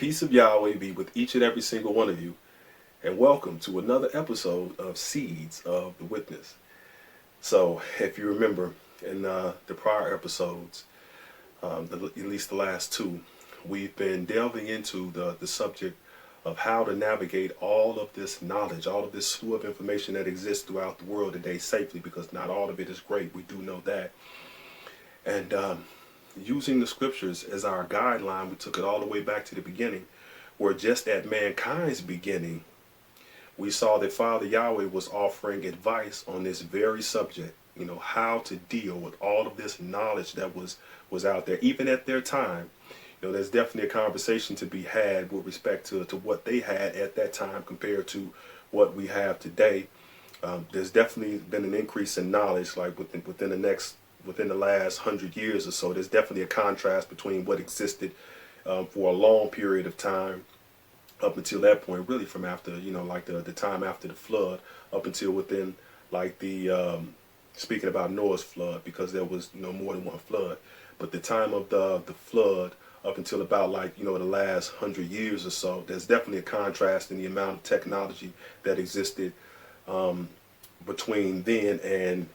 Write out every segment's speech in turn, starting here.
peace of Yahweh be with each and every single one of you, and welcome to another episode of Seeds of the Witness. So, if you remember in the prior episodes, at least the last two, we've been delving into the subject of how to navigate all of this knowledge, all of this slew of information that exists throughout the world today safely, because not all of it is great. We do know that. And using the scriptures as our guideline, we took it all the way back to the beginning, where just at mankind's beginning, we saw that Father Yahweh was offering advice on this very subject, how to deal with all of this knowledge that was out there, even at their time. There's definitely a conversation to be had with respect to what they had at that time compared to what we have today. There's definitely been an increase in knowledge, like within the last 100 years or so. There's definitely a contrast between what existed for a long period of time up until that point, really from after, like the time after the flood, up until within like speaking about Noah's flood, because there was, more than one flood. But the time of the flood up until about like, the last 100 years or so, there's definitely a contrast in the amount of technology that existed between then and,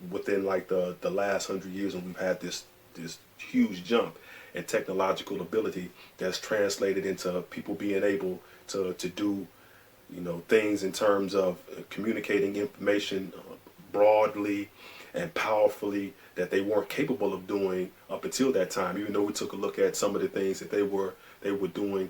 within like the last 100 years, when we've had this huge jump in technological ability that's translated into people being able to do, things in terms of communicating information broadly and powerfully that they weren't capable of doing up until that time. Even though we took a look at some of the things that they were doing,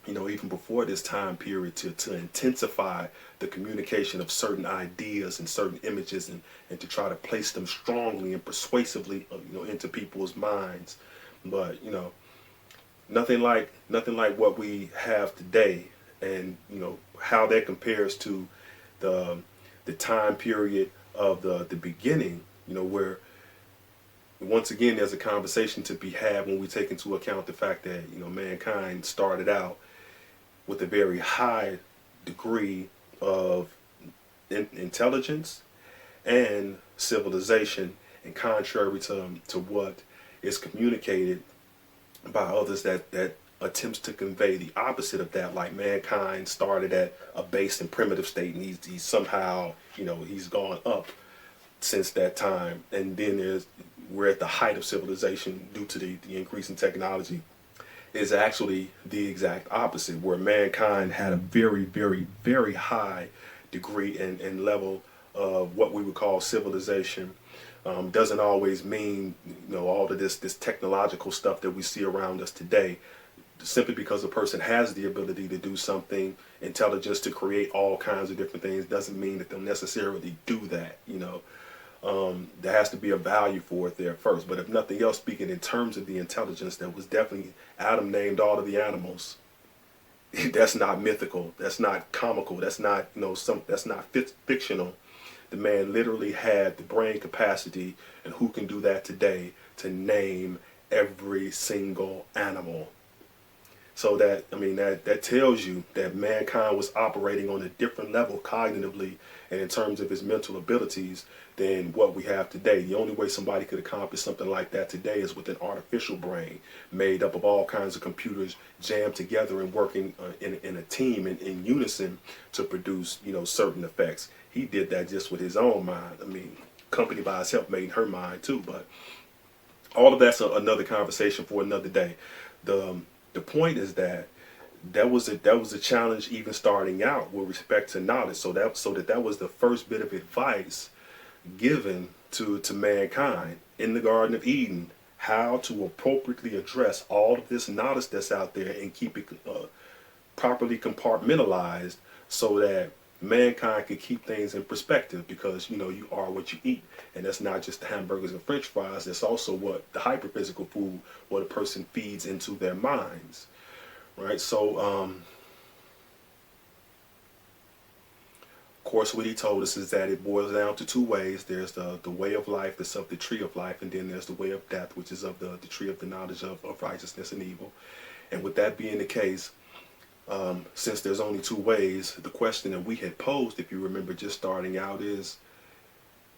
even before this time period, to intensify the communication of certain ideas and certain images, and to try to place them strongly and persuasively, into people's minds. But nothing like what we have today, and how that compares to the time period of the beginning, where once again there's a conversation to be had when we take into account the fact that mankind started out with a very high degree of intelligence and civilization, and contrary to what is communicated by others that attempts to convey the opposite of that, like mankind started at a base and primitive state, and he's somehow, he's gone up since that time, and then we're at the height of civilization due to the increase in technology. Is actually the exact opposite, where mankind had a very, very, very high degree and level of what we would call civilization. Doesn't always mean all of this technological stuff that we see around us today. Simply because a person has the ability to do something, intelligence to create all kinds of different things, doesn't mean that they'll necessarily do that. There has to be a value for it there first. But if nothing else, speaking in terms of the intelligence, that was definitely, Adam named all of the animals. That's not mythical. That's not comical. That's not that's not fictional. The man literally had the brain capacity, and who can do that today, to name every single animal. So that tells you that mankind was operating on a different level cognitively and in terms of his mental abilities than what we have today. The only way somebody could accomplish something like that today is with an artificial brain made up of all kinds of computers jammed together and working in a team in unison to produce certain effects. He did that just with his own mind. Company by itself made her mind too, but all of that's another conversation for another day. The point is that was a challenge even starting out with respect to knowledge. So that was the first bit of advice given to mankind in the Garden of Eden, how to appropriately address all of this knowledge that's out there and keep it properly compartmentalized, so that mankind could keep things in perspective, because you are what you eat, and that's not just the hamburgers and french fries. That's also what the hyperphysical food, what a person feeds into their minds, right? So of course, what he told us is that it boils down to two ways. There's the way of life, that's of the tree of life, and then there's the way of death, which is of the tree of the knowledge of righteousness and evil. And with that being the case, since there's only two ways, the question that we had posed, if you remember just starting out, is,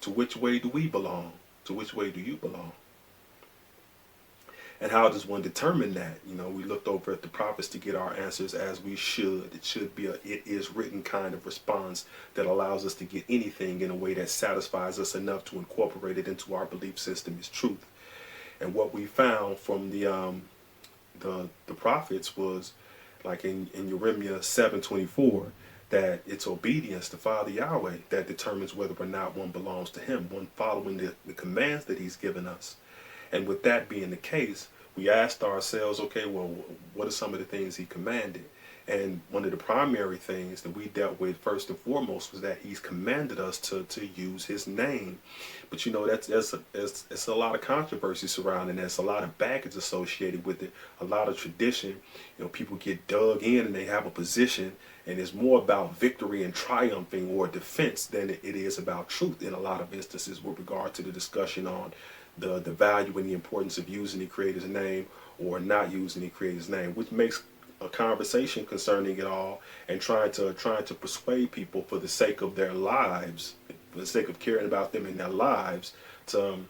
to which way do we belong? To which way do you belong? And how does one determine that? You know, we looked over at the prophets to get our answers as we should. It should be a "it is written" kind of response that allows us to get anything in a way that satisfies us enough to incorporate it into our belief system as truth. And what we found from the prophets was, like in Jeremiah 7:24, that it's obedience to Father Yahweh that determines whether or not one belongs to him, one following the commands that he's given us. And with that being the case, we asked ourselves, okay, well, what are some of the things he commanded? And one of the primary things that we dealt with first and foremost was that he's commanded us to use his name. But you know, that's a lot of controversy surrounding that. There's a lot of baggage associated with it, a lot of tradition. You know, people get dug in and they have a position, and it's more about victory and triumphing or defense than it is about truth in a lot of instances with regard to the discussion on the value and the importance of using the Creator's name or not using the Creator's name, which makes a conversation concerning it all, and trying to persuade people for the sake of their lives, for the sake of caring about them in their lives, to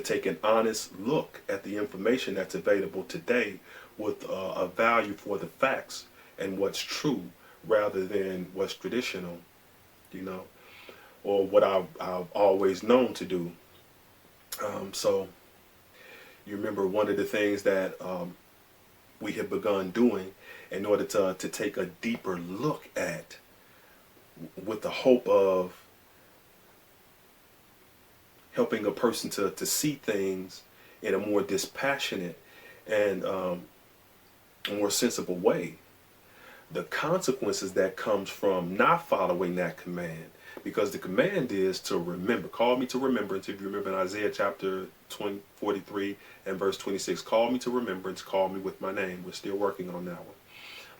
take an honest look at the information that's available today with a value for the facts and what's true rather than what's traditional, you know, or what I've always known to do. So you remember one of the things that we have begun doing in order to take a deeper look at, with the hope of helping a person to see things in a more dispassionate and more sensible way. The consequences that comes from not following that command, because the command is to remember. Call me to remembrance. If you remember in Isaiah chapter 43 and verse 26, call me to remembrance, call me with my name. We're still working on that one.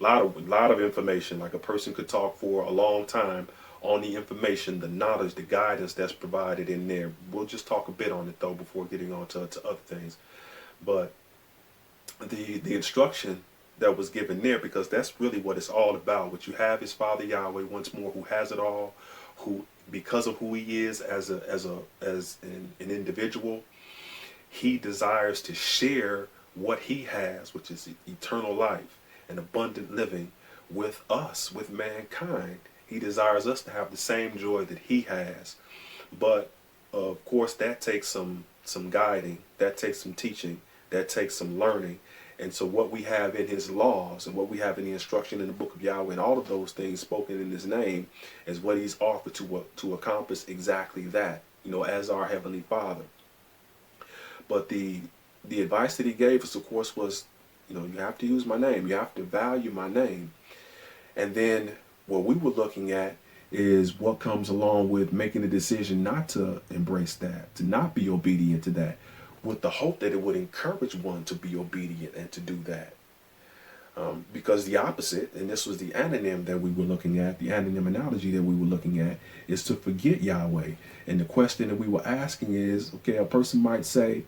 A lot of information. Like, a person could talk for a long time on the information, the knowledge, the guidance that's provided in there. We'll just talk a bit on it though before getting on to other things. But the instruction that was given there, because that's really what it's all about. What you have is Father Yahweh, once more, who has it all, who, because of who he is as an individual, he desires to share what he has, which is eternal life and abundant living, with us, with mankind. He desires us to have the same joy that he has. But of course, that takes some guiding, that takes some teaching, that takes some learning. And so what we have in his laws and what we have in the instruction in the book of Yahweh and all of those things spoken in his name is what he's offered to accomplish exactly that, you know, as our Heavenly Father. But the advice that he gave us, of course, was, you know, you have to use my name. You have to value my name. And then what we were looking at is what comes along with making a decision not to embrace that, to not be obedient to that, with the hope that it would encourage one to be obedient and to do that. Because the opposite, and this was the anonym that we were looking at, the anonym analogy that we were looking at, is to forget Yahweh. And the question that we were asking is, okay, a person might say,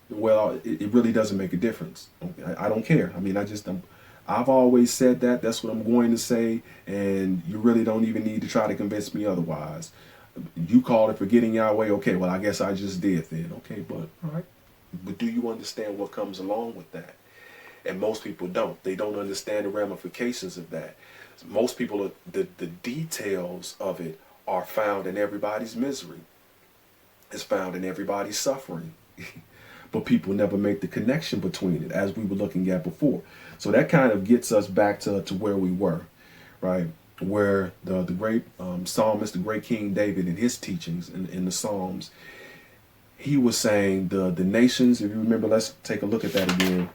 well, it really doesn't make a difference. I don't care. I mean, I've always said that. That's what I'm going to say. And you really don't even need to try to convince me otherwise. You call it forgetting Yahweh. Okay, well, I guess I just did then. Okay, but all right. But do you understand what comes along with that? And most people don't. They don't understand the ramifications of that. Most people, the details of it are found in everybody's misery. It's found in everybody's suffering. But people never make the connection between it, as we were looking at before. So that kind of gets us back to where we were, right? Where the great psalmist, the great King David, in his teachings in the Psalms, he was saying the nations, if you remember, let's take a look at that again.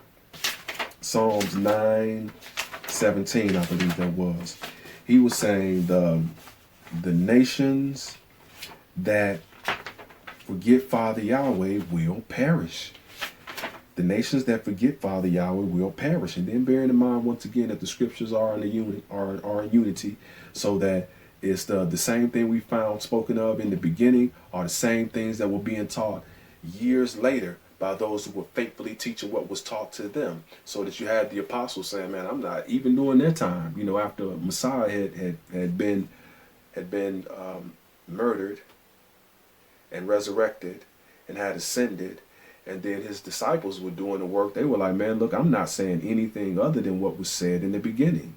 Psalms 9:17, I believe that was. He was saying the nations that forget Father Yahweh will perish. The nations that forget Father Yahweh will perish. And then bearing in mind, once again, that the scriptures are in unity, so that it's the same thing we found spoken of in the beginning are the same things that were being taught years later by those who were faithfully teaching what was taught to them. So that you had the apostles saying, man, I'm not, even during their time, you know, after Messiah had been murdered and resurrected and had ascended, And then his disciples were doing the work. They were like, man, look, I'm not saying anything other than what was said in the beginning.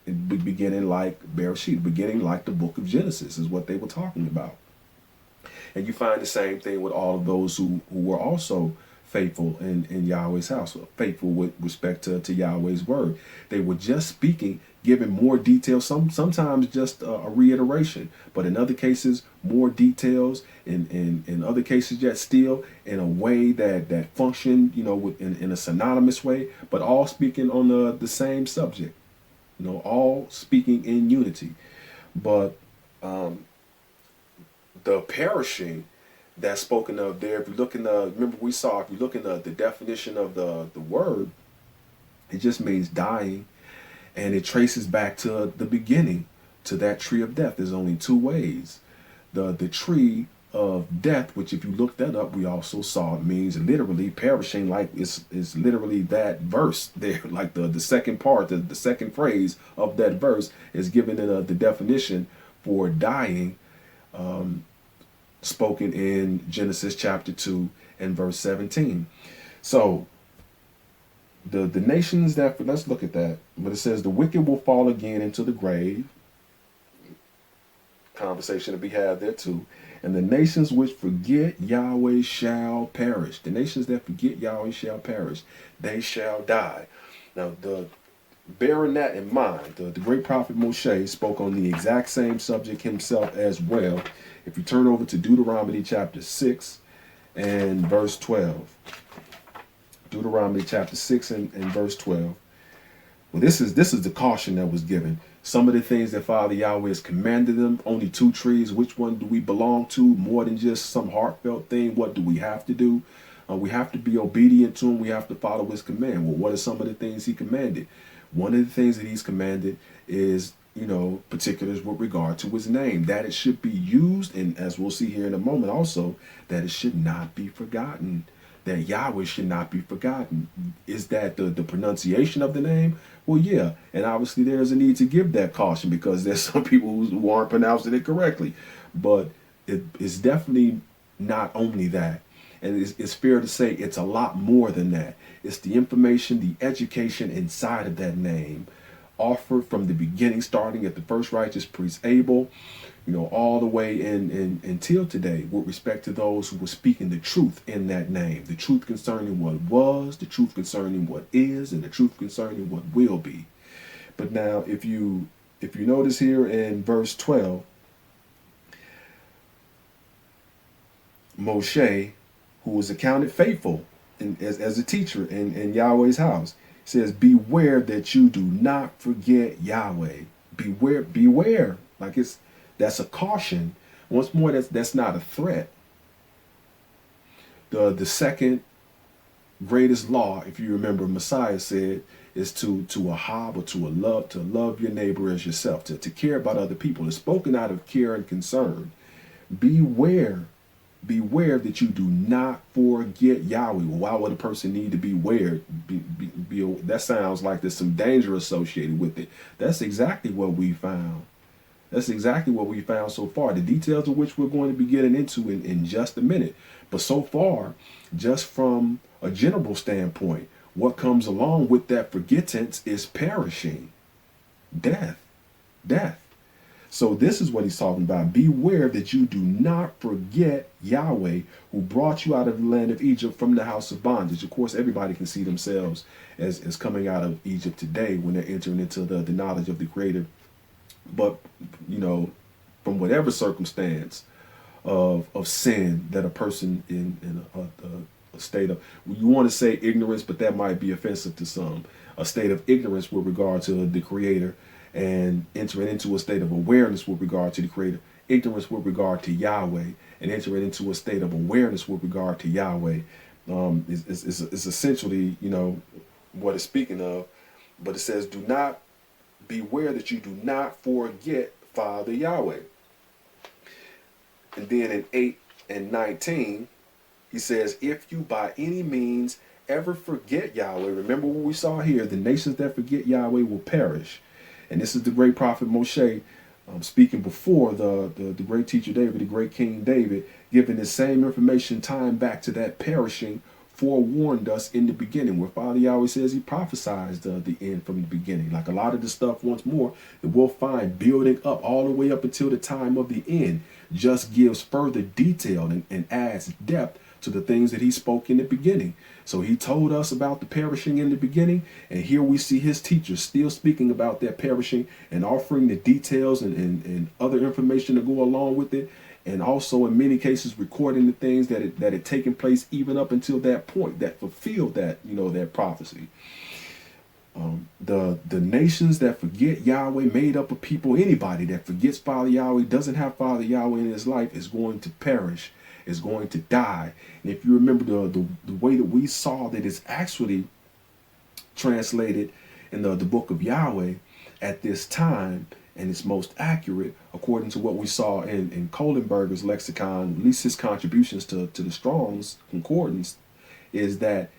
Beginning like Bereshit, beginning like the book of Genesis is what they were talking about. And you find the same thing with all of those who were also faithful in Yahweh's house, faithful with respect to Yahweh's word. They were just speaking, giving more details, sometimes just a reiteration, but in other cases, more details, in other cases, yet still in a way that functioned, in a synonymous way, but all speaking on the same subject, all speaking in unity. But the perishing that's spoken of there, if you look in remember if you look in the definition of the word, it just means dying, and it traces back to the beginning, to that tree of death. There's only two ways. The tree of death, which if you look that up, we also saw it means literally perishing, like it's literally that verse there, like the second part, the second phrase of that verse is given in the definition for dying, spoken in Genesis chapter 2 and verse 17. So the nations that, let's look at that. But it says the wicked will fall again into the grave. Conversation to be had there too. And the nations which forget Yahweh shall perish. The nations that forget Yahweh shall perish. They shall die. Now, bearing that in mind, the great prophet Moshe spoke on the exact same subject himself as well. If you turn over to Deuteronomy chapter 6 and verse 12. Deuteronomy chapter 6 and verse 12. Well, this is the caution that was given. Some of the things that Father Yahweh has commanded them, only two trees. Which one do we belong to? More than just some heartfelt thing. What do we have to do? We have to be obedient to him. We have to follow his command. Well, what are some of the things he commanded? One of the things that he's commanded is, particulars with regard to his name, that it should be used, and as we'll see here in a moment also, that it should not be forgotten, that Yahweh should not be forgotten. Is that the pronunciation of the name? Well, yeah, and obviously there's a need to give that caution because there's some people who aren't pronouncing it correctly, but it's definitely not only that. And it's fair to say it's a lot more than that. It's the information, the education inside of that name, offered from the beginning, starting at the first righteous priest Abel, all the way in until today, with respect to those who were speaking the truth in that name, the truth concerning what was, the truth concerning what is, and the truth concerning what will be. But now, if you notice here in verse 12, Moshe, who was accounted faithful as a teacher in Yahweh's house, says, beware that you do not forget Yahweh. Beware. That's a caution. Once more, that's not a threat. The second greatest law, if you remember, Messiah said, is to ahab, or to love your neighbor as yourself, to care about other people. It's spoken out of care and concern. Beware that you do not forget Yahweh. Well, why would a person need to beware? That sounds like there's some danger associated with it. That's exactly what we found. That's exactly what we found so far. The details of which we're going to be getting into in just a minute. But so far, just from a general standpoint, what comes along with that forgettance is perishing. Death. So this is what he's talking about. Beware that you do not forget Yahweh, who brought you out of the land of Egypt from the house of bondage. Of course, everybody can see themselves as coming out of Egypt today when they're entering into the knowledge of the Creator. But, from whatever circumstance of sin that a person in a state of, you want to say ignorance, but that might be offensive to some, a state of ignorance with regard to the Creator, and entering into a state of awareness with regard to the Creator, ignorance with regard to Yahweh, and entering into a state of awareness with regard to Yahweh, is essentially, what it's speaking of. But it says, beware that you do not forget Father Yahweh. And then in 8 and 19, he says, if you by any means ever forget Yahweh, remember what we saw here, the nations that forget Yahweh will perish. And this is the great prophet Moshe speaking before the great teacher David, the great King David, giving the same information, tying back to that perishing forewarned us in the beginning, where Father Yahweh says he prophesies the end from the beginning. Like a lot of the stuff once more that we'll find building up all the way up until the time of the end just gives further detail and adds depth to the things that he spoke in the beginning. So he told us about the perishing in the beginning, and here we see his teachers still speaking about that perishing and offering the details and other information to go along with it, and also in many cases recording the things that had taken place even up until that point that fulfilled that, that prophecy. The nations that forget Yahweh, made up of people, anybody that forgets Father Yahweh, doesn't have Father Yahweh in his life, is going to perish, is going to die. And if you remember the way that we saw that it's actually translated in the book of Yahweh at this time, and it's most accurate according to what we saw in Kohlenberger's lexicon, at least his contributions to the Strong's Concordance, is that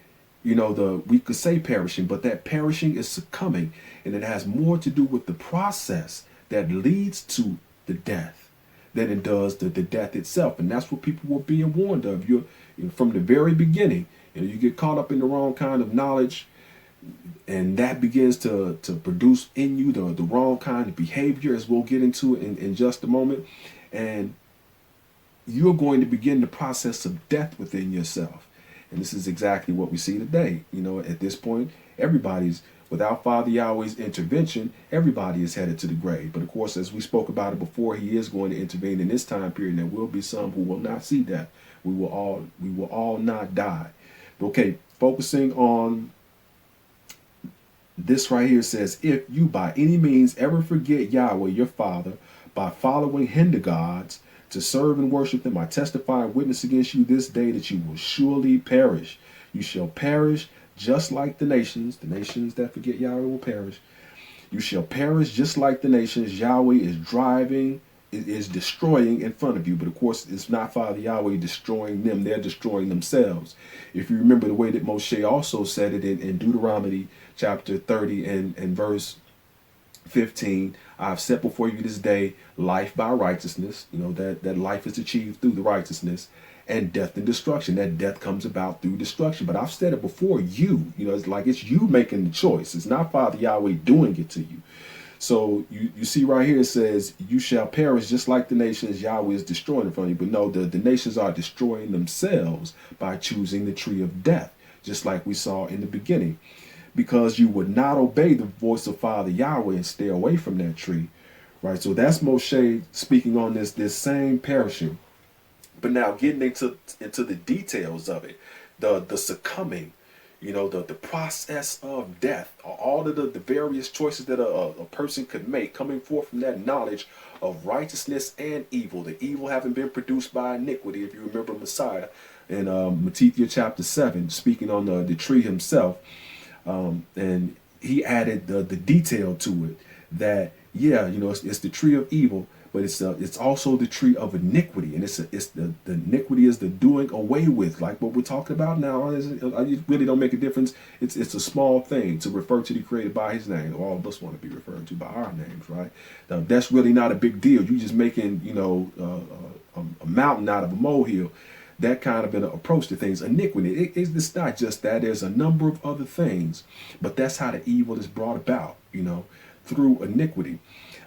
we could say perishing, but that perishing is succumbing, and it has more to do with the process that leads to the death than it does the death itself. And that's what people were being warned of. From the very beginning, you get caught up in the wrong kind of knowledge, and that begins to produce in you the wrong kind of behavior, as we'll get into in just a moment. And you're going to begin the process of death within yourself. And this is exactly what we see today. At this point, without Father Yahweh's intervention, everybody is headed to the grave. But of course, as we spoke about it before, he is going to intervene in this time period. And there will be some who will not see death. We will all not die. Okay, focusing on this right here says, if you by any means ever forget Yahweh your Father by following hinder gods to serve and worship them, I testify and witness against you this day that you will surely perish. You shall perish just like the nations. The nations that forget Yahweh will perish. You shall perish just like the nations Yahweh is destroying in front of you. But of course, it's not Father Yahweh destroying them. They're destroying themselves. If you remember the way that Moshe also said it in Deuteronomy chapter 30 and verse 15, I've set before you this day life by righteousness, that life is achieved through the righteousness, and death and destruction. That death comes about through destruction. But I've said it before you, it's like it's you making the choice. It's not Father Yahweh doing it to you. So you see right here, it says, you shall perish just like the nations Yahweh is destroying in front of you. But no, the nations are destroying themselves by choosing the tree of death, just like we saw in the beginning. Because you would not obey the voice of Father Yahweh and stay away from that tree, right? So that's Moshe speaking on this same perishing. But now getting into the details of it, the succumbing, the process of death, all of the various choices that a person could make coming forth from that knowledge of righteousness and evil, the evil having been produced by iniquity. If you remember Messiah in Matthew chapter 7, speaking on the tree himself, and he added the detail to it that, it's the tree of evil, but it's also the tree of iniquity, and it's the iniquity is the doing away with, like what we're talking about now. It really don't make a difference. It's a small thing to refer to the Creator by His name. All of us want to be referred to by our names, right? Now, that's really not a big deal. You just making a mountain out of a molehill. That kind of an approach to things. Iniquity, it's not just that. There's a number of other things, but that's how the evil is brought about, through iniquity.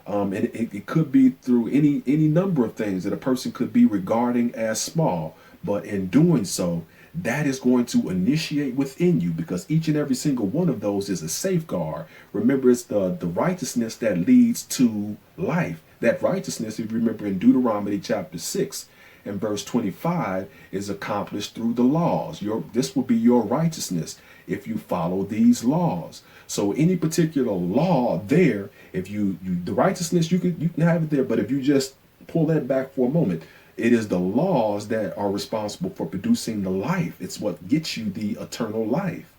And it could be through any number of things that a person could be regarding as small, but in doing so, that is going to initiate within you, because each and every single one of those is a safeguard. Remember, it's the righteousness that leads to life. That righteousness, if you remember in Deuteronomy chapter 6, and verse 25, is accomplished through the laws. This will be your righteousness if you follow these laws. So any particular law there, if the righteousness, you can have it there, but if you just pull that back for a moment, it is the laws that are responsible for producing the life. It's what gets you the eternal life.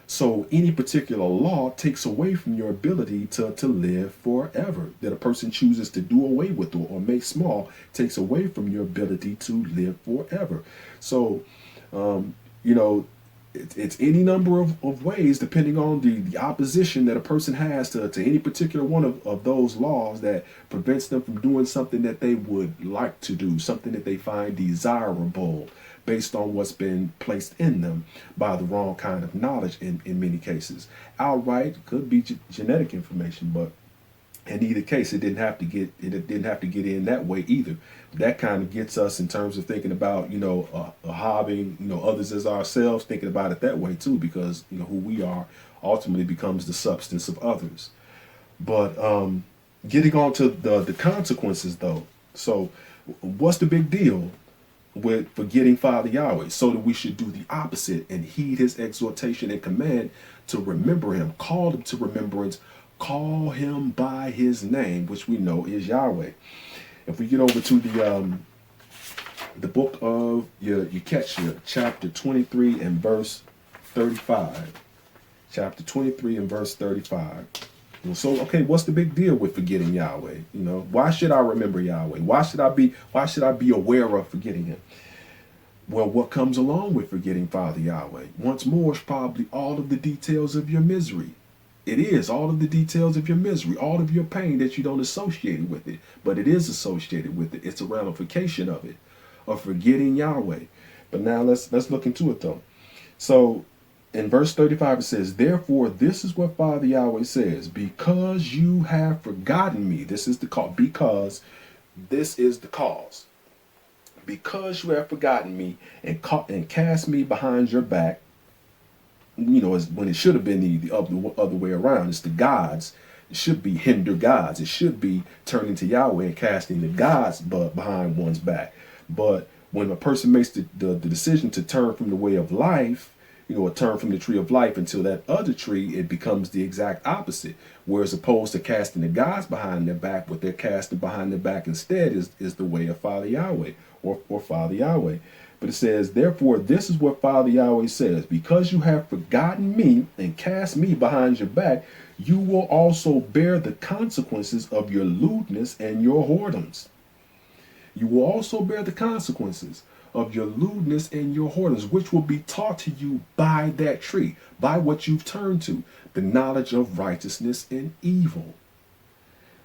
So any particular law takes away from your ability to live forever, that a person chooses to do away with or make small, takes away from your ability to live forever. So, it's any number of ways, depending on the opposition that a person has to any particular one of those laws, that prevents them from doing something that they would like to do, something that they find desirable. based on what's been placed in them by the wrong kind of knowledge in many cases. Outright could be genetic information, but in either case, it didn't have to get in that way either. That kind of gets us in terms of thinking about, a hobby, others as ourselves, thinking about it that way too, because who we are ultimately becomes the substance of others. But getting on to the consequences though. So what's the big deal with forgetting Father Yahweh? So that we should do the opposite and heed his exhortation and command to remember him, call him to remembrance, call him by his name, which we know is Yahweh. If we get over to the book of Yekeshia, chapter 23 and verse 35. Chapter 23 and verse 35. So, okay, what's the big deal with forgetting Yahweh? Why should I remember Yahweh? Why should I be aware of forgetting him? Well, what comes along with forgetting Father Yahweh? Once more, is probably all of the details of your misery. It is all of the details of your misery, all of your pain that you don't associate with it, but it is associated with it. It's a ramification of it, of forgetting Yahweh. But now let's look into it though. So in verse 35 it says, therefore this is what Father Yahweh says, because you have forgotten me. This is the cause. Because this is the cause. Because you have forgotten me and cast me behind your back. Is when it should have been the other way around. It's the gods. It should be hinder gods. It should be turning to Yahweh and casting the gods behind one's back. But when a person makes the decision to turn from the way of life, or turn from the tree of life until that other tree, it becomes the exact opposite. Whereas opposed to casting the gods behind their back, what they're casting behind their back instead is the way of Father Yahweh or Father Yahweh. But it says, therefore, this is what Father Yahweh says, because you have forgotten me and cast me behind your back, you will also bear the consequences of your lewdness and your whoredoms. You will also bear the consequences of your lewdness and your whoredoms, which will be taught to you by that tree, by what you've turned to, the knowledge of righteousness and evil.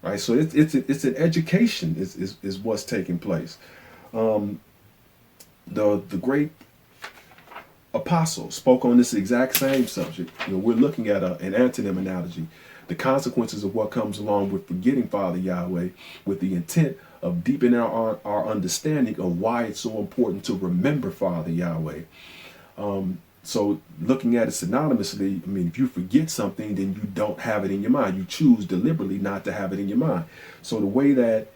Right? So it's an education is what's taking place. The great apostle spoke on this exact same subject. We're looking at an antonym analogy, the consequences of what comes along with forgetting Father Yahweh, with the intent of deepening our understanding of why it's so important to remember Father Yahweh. So looking at it synonymously, if you forget something, then you don't have it in your mind. You choose deliberately not to have it in your mind. So the way that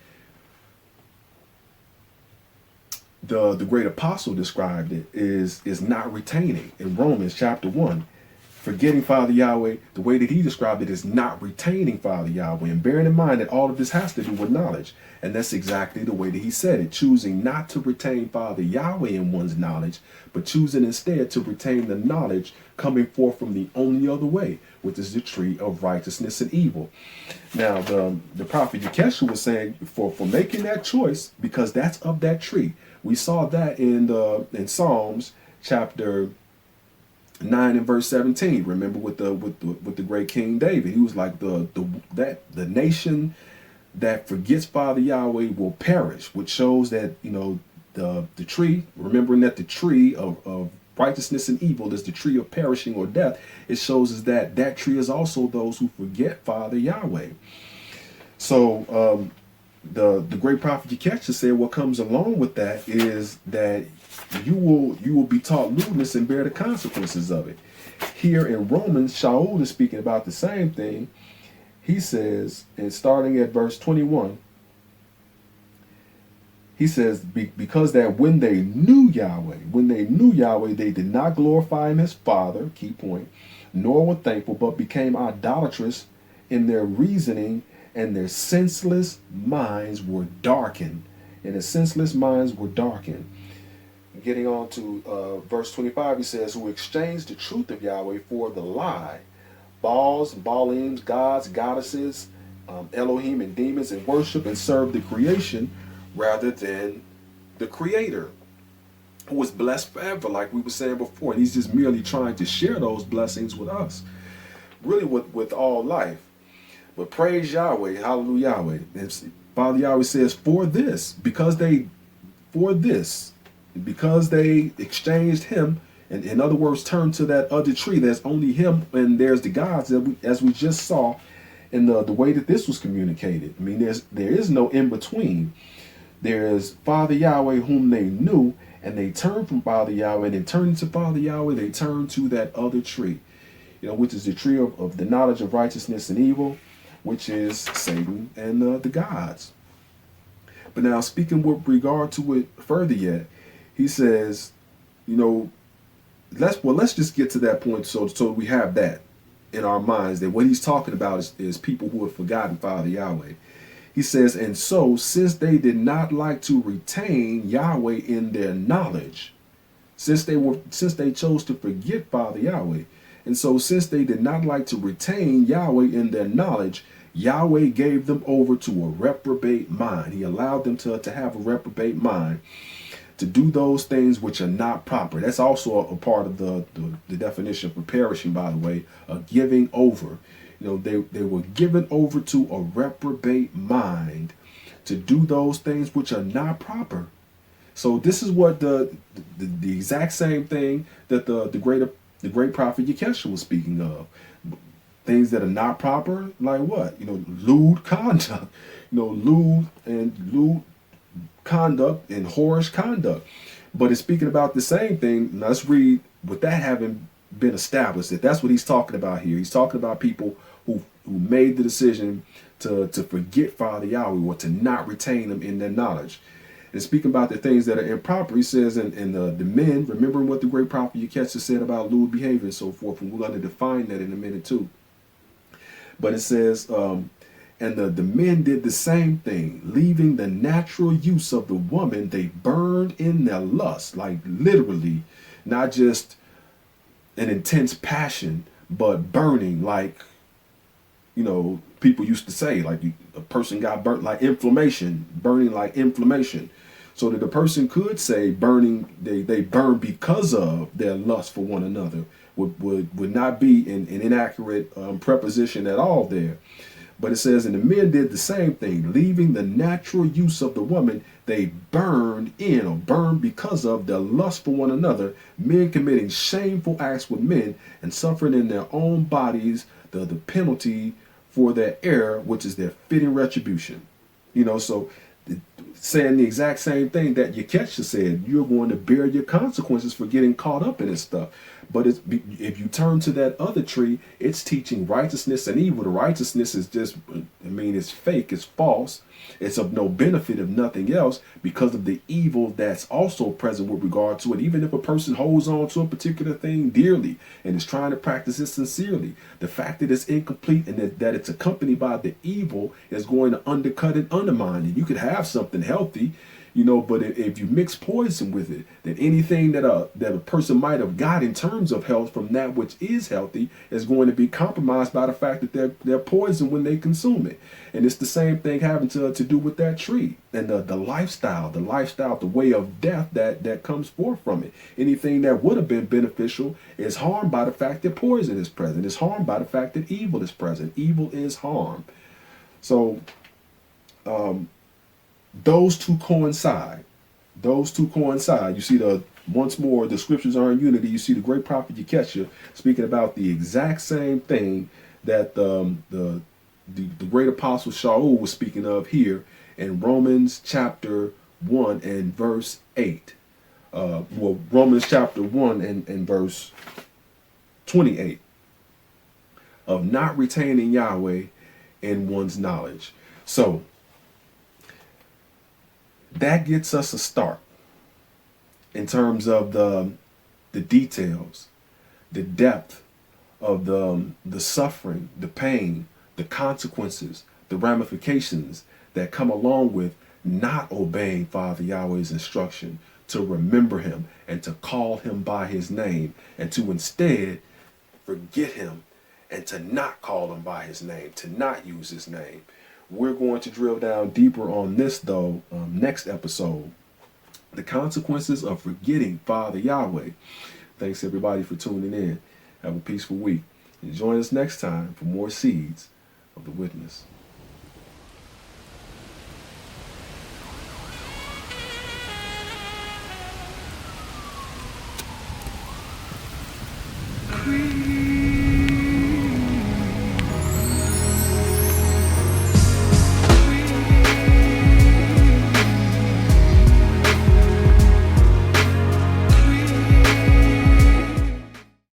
the great apostle described it is not retaining. In Romans chapter 1, forgetting Father Yahweh, the way that he described it is not retaining Father Yahweh, and bearing in mind that all of this has to do with knowledge. And that's exactly the way that he said it, choosing not to retain Father Yahweh in one's knowledge, but choosing instead to retain the knowledge coming forth from the only other way, which is the tree of righteousness and evil. Now, the prophet Yekeshia was saying for making that choice, because that's of that tree. We saw that in Psalms chapter 9 and verse 17. Remember with the great King David, he was like the nation that forgets Father Yahweh will perish, which shows that the tree, remembering that the tree of righteousness and evil is the tree of perishing or death. It shows us that tree is also those who forget Father Yahweh. So the great prophet Yekeshia said what comes along with that is that you will be taught lewdness and bear the consequences of it. Here in Romans, Shaul is speaking about the same thing. He says, and starting at verse 21, he says, because that when they knew Yahweh, they did not glorify him as Father, key point, nor were thankful, but became idolatrous in their reasoning, and their senseless minds were darkened. Getting on to verse 25, he says, who exchanged the truth of Yahweh for the lie, Baals, Baalims, gods, goddesses, Elohim and demons, and worship and serve the creation rather than the Creator, who is blessed forever, like we were saying before. And he's just merely trying to share those blessings with us, really with all life. But praise Yahweh, hallelujah Yahweh. And Father Yahweh says, for this, because they exchanged him, and in other words, turned to that other tree. There's only him, and there's the gods that as we just saw, in the way that this was communicated. I mean, there is no in between. There is Father Yahweh whom they knew, and they turned from Father Yahweh, and in turning to Father Yahweh, they turned to that other tree, which is the tree of the knowledge of righteousness and evil, which is Satan and the gods. But now, speaking with regard to it further yet, he says, let's just get to that point so we have that in our minds, that what he's talking about is people who have forgotten Father Yahweh. He says, and so since they did not like to retain Yahweh in their knowledge, since they chose to forget Father Yahweh, and so since they did not like to retain Yahweh in their knowledge, Yahweh gave them over to a reprobate mind. He allowed them to have a reprobate mind, to do those things which are not proper. That's also a part of the definition for perishing, by the way, of giving over. They were given over to a reprobate mind to do those things which are not proper. So this is what the exact same thing that the great prophet Yekesha was speaking of. Things that are not proper, like what? Lewd conduct. Lewd conduct and whorish conduct. But it's speaking about the same thing. Now let's read, with that having been established, that's what he's talking about here. He's talking about people who made the decision to forget Father Yahweh, or to not retain him in their knowledge. And speaking about the things that are improper, he says, in the men, remembering what the great prophet Yekesha said about lewd behavior and so forth, and we're going to define that in a minute too. But it says, and the men did the same thing, leaving the natural use of the woman, they burned in their lust, like literally, not just an intense passion, but burning, like, people used to say, like a person got burnt, like inflammation, burning like inflammation. So that the person could say burning, they burn because of their lust for one another, would not be an inaccurate preposition at all there. But it says, and the men did the same thing, leaving the natural use of the woman, they burned in, or burned because of their lust for one another, men committing shameful acts with men, and suffering in their own bodies the penalty for their error, which is their fitting retribution. So saying the exact same thing that Yekesha said, you're going to bear your consequences for getting caught up in this stuff. But if you turn to that other tree, it's teaching righteousness and evil. The righteousness is just, it's fake, it's false. It's of no benefit, of nothing else, because of the evil that's also present with regard to it. Even if a person holds on to a particular thing dearly and is trying to practice it sincerely, the fact that it's incomplete and that it's accompanied by the evil is going to undercut and undermine it. You could have something healthy, but if you mix poison with it, then anything that a person might have got in terms of health from that which is healthy is going to be compromised by the fact that they're poisoned when they consume it. And it's the same thing having to do with that tree and the lifestyle, the way of death that comes forth from it. Anything that would have been beneficial is harmed by the fact that poison is present. It's harmed by the fact that evil is present. Evil is harm. So, those two coincide. You see, once more, the scriptures are in unity. You see the great prophet Yekesha speaking about the exact same thing that the great apostle Shaul was speaking of here in Romans chapter 1 and verse 8. Romans chapter 1 and verse 28. Of not retaining Yahweh in one's knowledge. So, that gets us a start in terms of the details, the depth of the suffering, the pain, the consequences, the ramifications that come along with not obeying Father Yahweh's instruction to remember him and to call him by his name, and to instead forget him and to not call him by his name, to not use his name. We're going to drill down deeper on this, though, next episode. The consequences of forgetting Father Yahweh. Thanks, everybody, for tuning in. Have a peaceful week. And join us next time for more Seeds of the Witness. creep.